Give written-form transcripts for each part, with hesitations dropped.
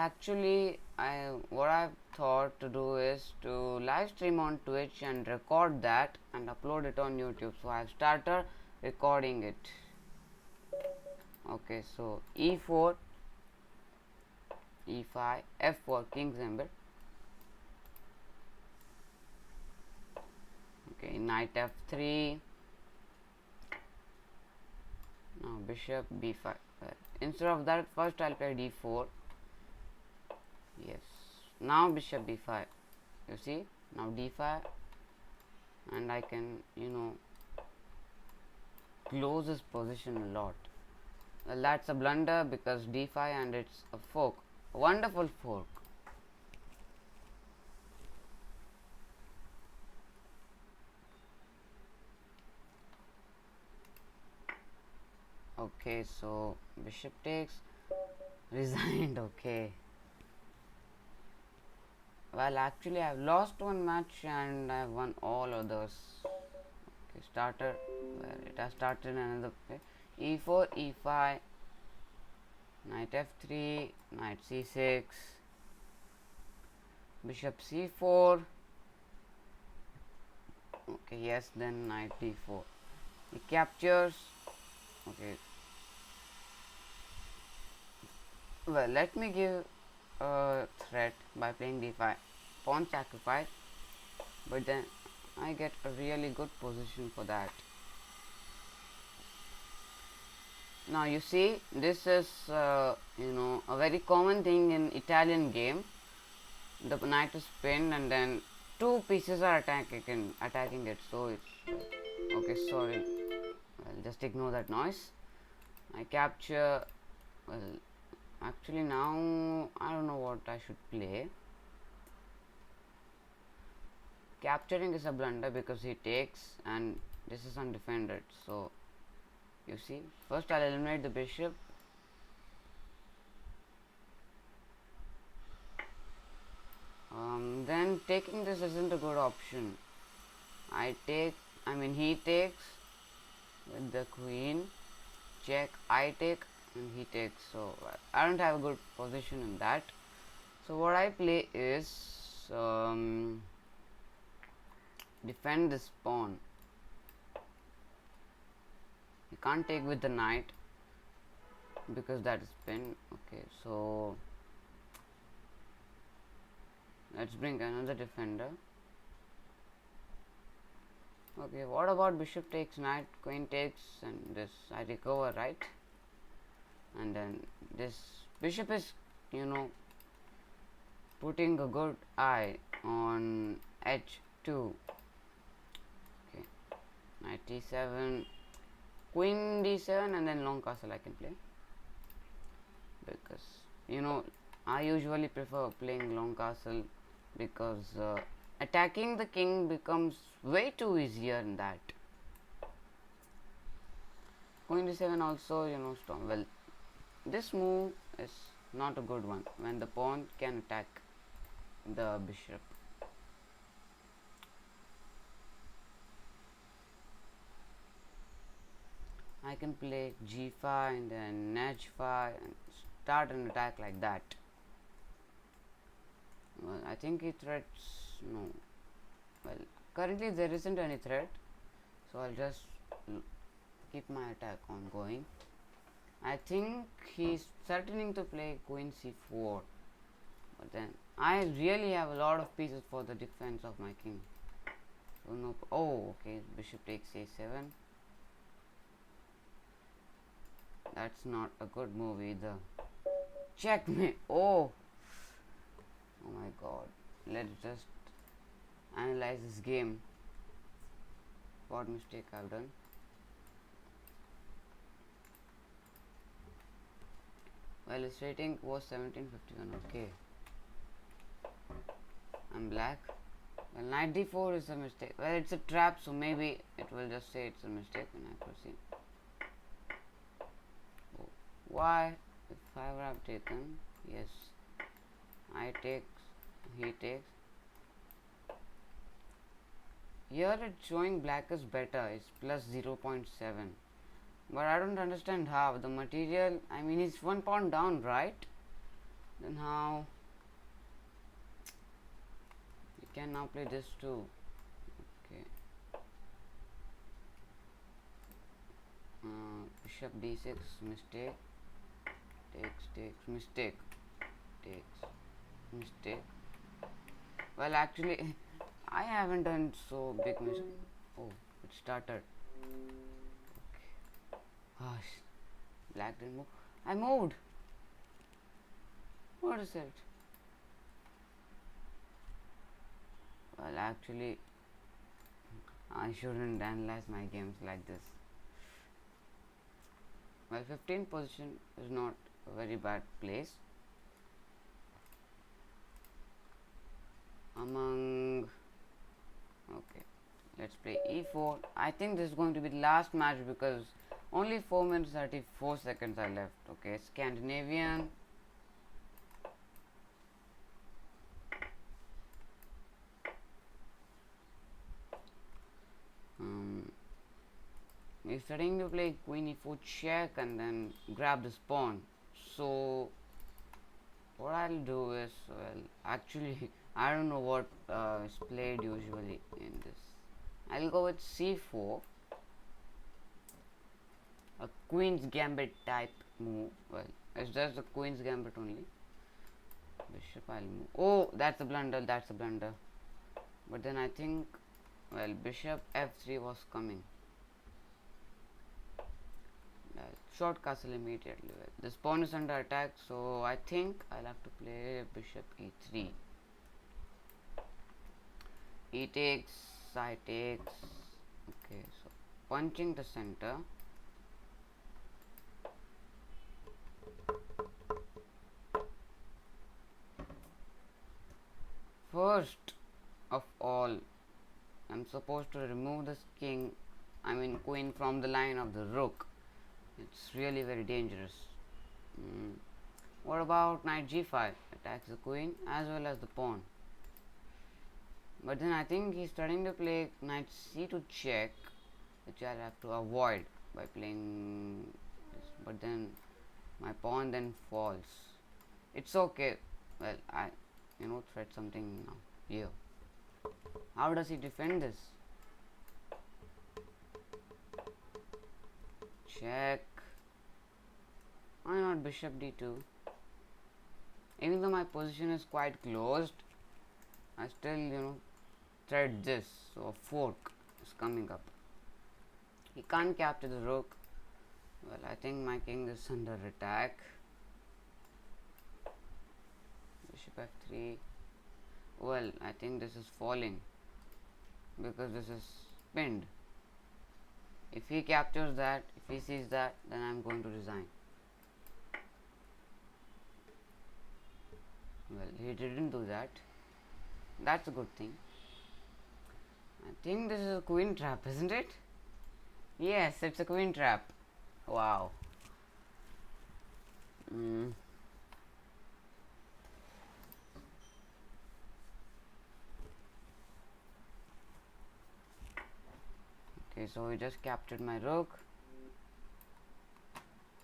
actually, what I've thought to do is to live stream on Twitch and record that and upload it on YouTube. So I've started recording it. Okay, so e4, e5, f4, King's Gambit. Okay, knight f3. Now bishop b5. Instead of that, first I'll play d4. Yes. Now bishop b5. You see? Now d5, and I can, close this position a lot. Well, that's a blunder because d5 and it's a fork. A wonderful fork. Okay, so bishop takes, resigned. Okay. Well, actually, I've lost one match and I've won all others. Okay, started. Well, it has started another play. e4, e5, knight f3, knight c6, bishop c4. Okay, yes, then knight d4. He captures. Okay. Well, let me give a threat by playing d5. Pawn sacrifice, but then I get a really good position for that. Now you see, this is a very common thing in Italian game. The knight is pinned and then two pieces are attacking it. So it's okay. Sorry, well, just ignore that noise. I capture. Well, actually now I don't know what I should play. Capturing is a blunder because he takes and this is undefended. So you see, first I'll eliminate the bishop. Then taking this isn't a good option. He takes with the queen, check, I take, and he takes. So I don't have a good position in that. So what I play is defend this pawn. You can't take with the knight because that is pinned. Okay, so let's bring another defender. Okay, what about bishop takes knight, queen takes, and this I recover, right? And then this bishop is putting a good eye on h2. Okay, knight d7, queen d7, and then long castle I can play because I usually prefer playing long castle because attacking the king becomes way too easier in that. Queen d7 also strong. Well, this move is not a good one when the pawn can attack the bishop. I can play g5 and then h5 and start an attack like that. Well, I think he threats. No. Well, currently there isn't any threat, so I'll just keep my attack on going. I think he's threatening to play queen c4, but then I really have a lot of pieces for the defense of my king. So no. Oh, okay. Bishop takes a7. That's not a good move either. Checkmate. Oh my god. Let's just analyze this game. What mistake I've done. Well, his rating was 1751. Okay. I'm black. Well, knight d4 is a mistake. Well, it's a trap, so maybe it will just say it's a mistake when I proceed. Oh, why? If I would have taken, yes, I takes, he takes. Here it's showing black is better. It's plus 0.7. But I don't understand how. The material, he's 1 pawn down, right? Then how you can now play this too. Okay. Bishop d6, mistake, takes, mistake, takes, mistake. Well, actually, I haven't done so big mistake. Oh, it started. Okay. Gosh, black didn't move. I moved. What is it? Well, actually, I shouldn't analyze my games like this. Well, 15th position is not a very bad place. Among, okay, let's play e4. I think this is going to be the last match because only 4 minutes 34 seconds are left. Okay, Scandinavian. He's starting to play queen e4 check and then grab this pawn. So what I'll do is, well, actually I don't know what is played usually in this. I'll go with c4, a queen's gambit type move. Well, it's just a queen's gambit only. Bishop I'll move. Oh, that's a blunder, that's a blunder. But then I think, well, bishop f3 was coming. Short castle immediately. Well, this pawn is under attack, so I think I'll have to play bishop e3. E takes, I takes. Okay, so punching the center. First of all, I'm supposed to remove this queen from the line of the rook. It's really very dangerous. What about knight g5? Attacks the queen as well as the pawn. But then I think he's starting to play knight c2 check, which I'll have to avoid by playing this. But then my pawn then falls. It's okay. Well, I thread something now here. How does he defend this? Check. Why not bishop d2? Even though my position is quite closed, I still thread this. So a fork is coming up. He can't capture the rook. Well, I think my king is under attack. Bishop f3. Well, I think this is falling because this is pinned. If he captures that, if he sees that, then I'm going to resign. Well, he didn't do that. That's a good thing. I think this is a queen trap, isn't it? Yes, it's a queen trap. Wow. Okay, so he just captured my rook.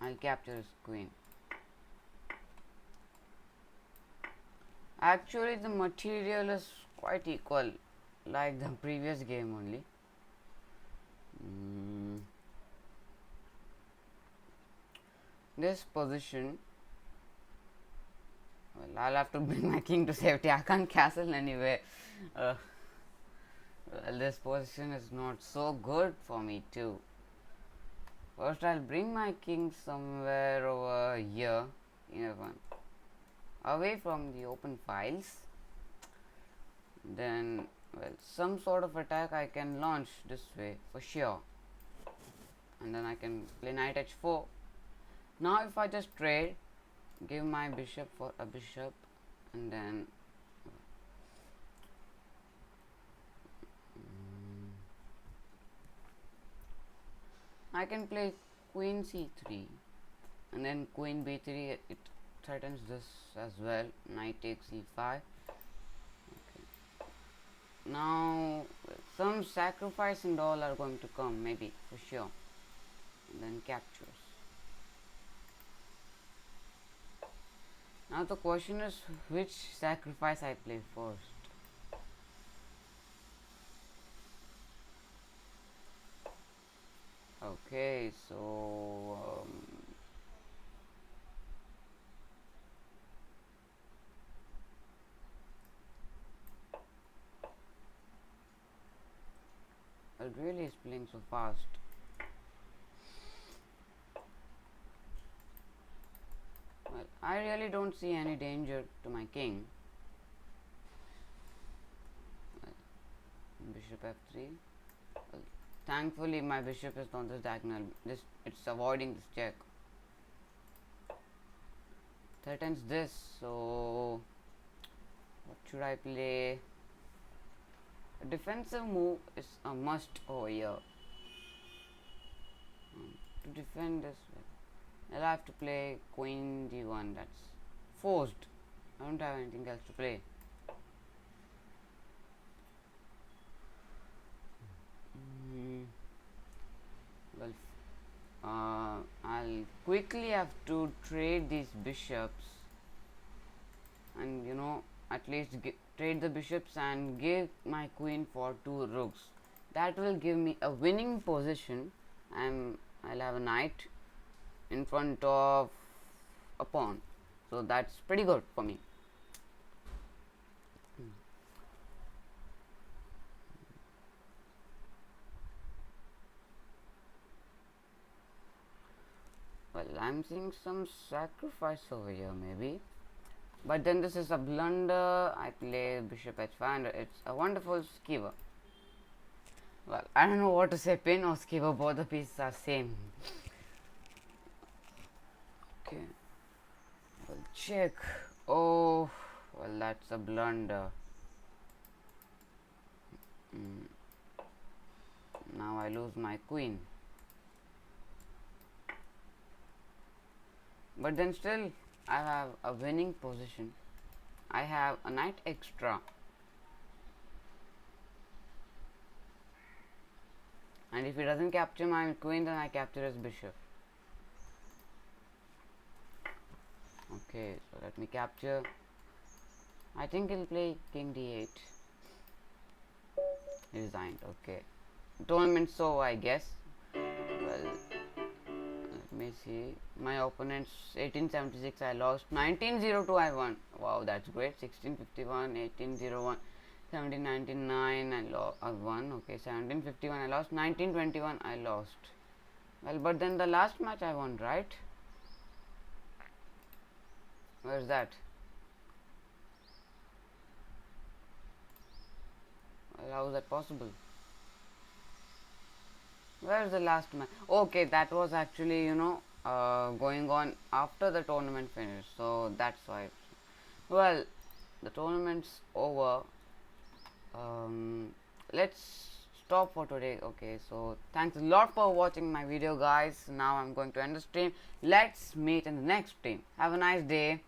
I'll capture his queen. Actually, the material is quite equal, like the previous game only. This position, well, I'll have to bring my king to safety. I can't castle anyway. Well, this position is not so good for me too. First, I'll bring my king somewhere over here, away from the open files. Then, well, some sort of attack I can launch this way for sure. And then I can play knight h4. Now, if I just trade, give my bishop for a bishop, and then I can play queen c3 and then queen b3. It threatens this as well. Knight takes e5. Okay. Now some sacrifice and all are going to come, maybe, for sure. And then captures. Now the question is which sacrifice I play first. Okay, so it really is playing so fast. Well, I really don't see any danger to my king. Well, bishop f3. Well, thankfully my bishop is on this diagonal. It's avoiding this check. Threatens this, so what should I play? A defensive move is a must over here. To defend this, I'll have to play queen d1. That's forced. I don't have anything else to play. Well, I'll quickly have to trade these bishops, and at least trade the bishops and give my queen for 2 rooks. That will give me a winning position, and I'll have a knight in front of a pawn, so that's pretty good for me. Well, I'm seeing some sacrifice over here maybe, but then this is a blunder. I play bishop h5 and it's a wonderful skewer. Well, I don't know what to say, pin or skewer, both the pieces are same. Okay, well, check. Oh, well, that's a blunder. Now I lose my queen, but then still I have a winning position. I have a knight extra, and if he doesn't capture my queen, then I capture his bishop. Okay, so let me capture. I think he'll play king d8. He resigned. Okay, tournament's over, I guess. Well, let me see. My opponent's 1876. I lost. 1902. I won. Wow, that's great. 1651, 1801, 1799. I won. Okay, 1751. I lost. 1921. I lost. Well, but then the last match I won, right? Where's that? Well, how is that possible? Where's the last match? Okay, that was actually going on after the tournament finished, so that's why. Well, the tournament's over. Let's stop for today. Okay, so thanks a lot for watching my video, guys. Now I'm going to end the stream. Let's meet in the next stream. Have a nice day.